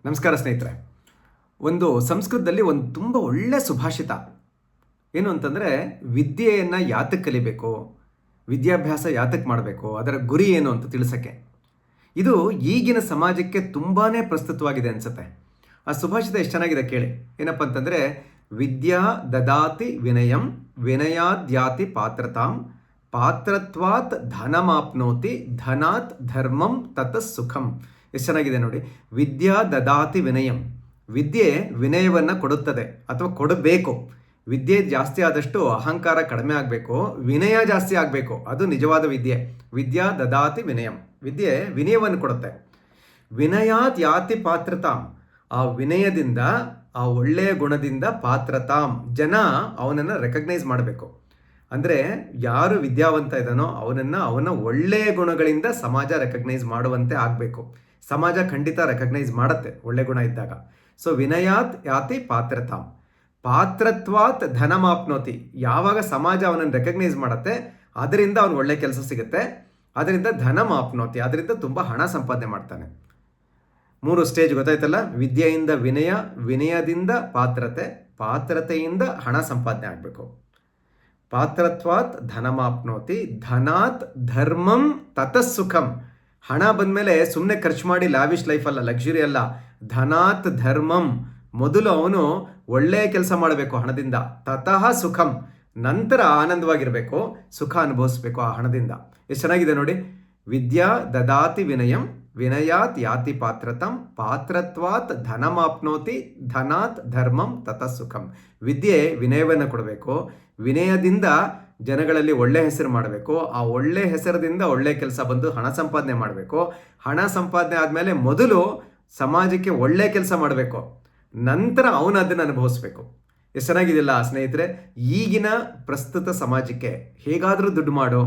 ನಮಸ್ಕಾರ ಸ್ನೇಹಿತರೆ. ಒಂದು ಸಂಸ್ಕೃತದಲ್ಲಿ ಒಂದು ತುಂಬ ಒಳ್ಳೆ ಸುಭಾಷಿತ ಏನು ಅಂತಂದರೆ, ವಿದ್ಯೆಯನ್ನು ಯಾತಕ್ಕೆ ಕಲಿಬೇಕು, ವಿದ್ಯಾಭ್ಯಾಸ ಯಾತಕ್ಕೆ ಮಾಡಬೇಕು, ಅದರ ಗುರಿ ಏನು ಅಂತ ತಿಳಿಸೋಕ್ಕೆ. ಇದು ಈಗಿನ ಸಮಾಜಕ್ಕೆ ತುಂಬಾ ಪ್ರಸ್ತುತವಾಗಿದೆ ಅನಿಸುತ್ತೆ. ಆ ಸುಭಾಷಿತ ಎಷ್ಟು ಚೆನ್ನಾಗಿದೆ ಕೇಳಿ. ಏನಪ್ಪ ಅಂತಂದರೆ, ವಿದ್ಯಾ ದದಾತಿ ವಿನಯಂ ವಿನಯಾದ್ಯಾತಿ ಪಾತ್ರತಾಂ ಪಾತ್ರತ್ವಾತ್ ಧನಮಾಪ್ನೋತಿ ಧನಾತ್ ಧರ್ಮಂ ತತಃ ಸುಖಂ. ಎಷ್ಟು ಚೆನ್ನಾಗಿದೆ ನೋಡಿ. ವಿದ್ಯಾ ದದಾತಿ ವಿನಯಂ, ವಿದ್ಯೆ ವಿನಯವನ್ನು ಕೊಡುತ್ತದೆ ಅಥವಾ ಕೊಡಬೇಕು. ವಿದ್ಯೆ ಜಾಸ್ತಿ ಆದಷ್ಟು ಅಹಂಕಾರ ಕಡಿಮೆ ಆಗಬೇಕು, ವಿನಯ ಜಾಸ್ತಿ ಆಗಬೇಕು. ಅದು ನಿಜವಾದ ವಿದ್ಯೆ. ವಿದ್ಯಾ ದದಾತಿ ವಿನಯಂ, ವಿದ್ಯೆ ವಿನಯವನ್ನು ಕೊಡುತ್ತೆ. ವಿನಯಾತ್ ಯಾತಿ ಪಾತ್ರತಾಂ, ಆ ವಿನಯದಿಂದ, ಆ ಒಳ್ಳೆಯ ಗುಣದಿಂದ ಪಾತ್ರತಾಂ, ಜನ ಅವನನ್ನು ರೆಕಗ್ನೈಸ್ ಮಾಡಬೇಕು. ಅಂದರೆ ಯಾರು ವಿದ್ಯಾವಂತ ಇದ್ದಾನೋ ಅವನ ಒಳ್ಳೆಯ ಗುಣಗಳಿಂದ ಸಮಾಜ ರೆಕಗ್ನೈಸ್ ಮಾಡುವಂತೆ ಆಗಬೇಕು. ಸಮಾಜ ಖಂಡಿತ ರೆಕಗ್ನೈಸ್ ಮಾಡುತ್ತೆ ಒಳ್ಳೆ ಗುಣ ಇದ್ದಾಗ. ಸೊ ವಿನಯಾತ್ ಯಾತಿ ಪಾತ್ರತಾಂ ಪಾತ್ರತ್ವಾತ್ ಧನಮಾಪ್ನೋತಿ, ಯಾವಾಗ ಸಮಾಜ ಅವನನ್ನು ರೆಕಗ್ನೈಸ್ ಮಾಡುತ್ತೆ ಅದರಿಂದ ಅವನು ಒಳ್ಳೆ ಕೆಲಸ ಸಿಗುತ್ತೆ, ಅದರಿಂದ ಧನಮಾಪ್ನೋತಿ, ಅದರಿಂದ ತುಂಬ ಹಣ ಸಂಪಾದನೆ ಮಾಡ್ತಾನೆ. 3 ಸ್ಟೇಜ್ ಗೊತ್ತಾಯ್ತಲ್ಲ. ವಿದ್ಯೆಯಿಂದ ವಿನಯ, ವಿನಯದಿಂದ ಪಾತ್ರತೆ, ಪಾತ್ರತೆಯಿಂದ ಹಣ ಸಂಪಾದನೆ ಆಗಬೇಕು. ಪಾತ್ರತ್ವಾತ್ ಧನಮಾಪ್ನೋತಿ ಧನಾತ್ ಧರ್ಮಂ ತತಃ ಸುಖಂ. ಹಣ ಬಂದಮೇಲೆ ಸುಮ್ಮನೆ ಖರ್ಚು ಮಾಡಿ ಲ್ಯಾವಿಶ್ ಲೈಫಲ್ಲ, ಲಕ್ಸುರಿ ಅಲ್ಲ. ಧನಾತ್ ಧರ್ಮಂ, ಮೊದಲು ಅವನು ಒಳ್ಳೆಯ ಕೆಲಸ ಮಾಡಬೇಕು ಹಣದಿಂದ. ತತಃ ಸುಖಂ, ನಂತರ ಆನಂದವಾಗಿರಬೇಕು, ಸುಖ ಅನುಭವಿಸ್ಬೇಕು ಆ ಹಣದಿಂದ. ಎಷ್ಟು ಚೆನ್ನಾಗಿದೆ ನೋಡಿ. ವಿದ್ಯಾ ದದಾತಿ ವಿನಯಂ ವಿನಯಾತ್ ಯಾತಿ ಪಾತ್ರತಂ ಪಾತ್ರತ್ವಾತ್ ಧನಮಾಪ್ನೋತಿ ಧನಾತ್ ಧರ್ಮಂ ತತಃ ಸುಖಂ. ವಿದ್ಯೆ ವಿನಯವನ್ನು ಕೊಡಬೇಕು, ವಿನಯದಿಂದ ಜನಗಳಲ್ಲಿ ಒಳ್ಳೆ ಹೆಸರು ಮಾಡಬೇಕು, ಆ ಒಳ್ಳೆ ಹೆಸರದಿಂದ ಒಳ್ಳೆ ಕೆಲಸ ಬಂದು ಹಣ ಸಂಪಾದನೆ ಮಾಡಬೇಕು. ಹಣ ಸಂಪಾದನೆ ಆದಮೇಲೆ ಮೊದಲು ಸಮಾಜಕ್ಕೆ ಒಳ್ಳೆ ಕೆಲಸ ಮಾಡಬೇಕು, ನಂತರ ಅವನು ಅದನ್ನು ಅನುಭವಿಸ್ಬೇಕು. ಎಷ್ಟು ಚೆನ್ನಾಗಿದೆಯಲ್ಲ ಸ್ನೇಹಿತರೆ. ಈಗಿನ ಪ್ರಸ್ತುತ ಸಮಾಜಕ್ಕೆ ಹೇಗಾದರೂ ದುಡ್ಡು ಮಾಡು,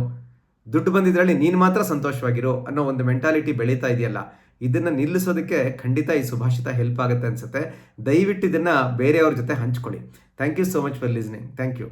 ದುಡ್ಡು ಬಂದಿದ್ರಲ್ಲಿ ನೀನು ಮಾತ್ರ ಸಂತೋಷವಾಗಿರು ಅನ್ನೋ ಒಂದು ಮೆಂಟಾಲಿಟಿ ಬೆಳೀತಾ ಇದೆಯಲ್ಲ, ಇದನ್ನು ನಿಲ್ಲಿಸೋದಕ್ಕೆ ಖಂಡಿತ ಈ ಸುಭಾಷಿತ ಹೆಲ್ಪ್ ಆಗುತ್ತೆ ಅನಿಸುತ್ತೆ. ದಯವಿಟ್ಟು ಇದನ್ನು ಬೇರೆಯವ್ರ ಜೊತೆ ಹಂಚ್ಕೊಳ್ಳಿ. Thank you so much for listening. Thank you.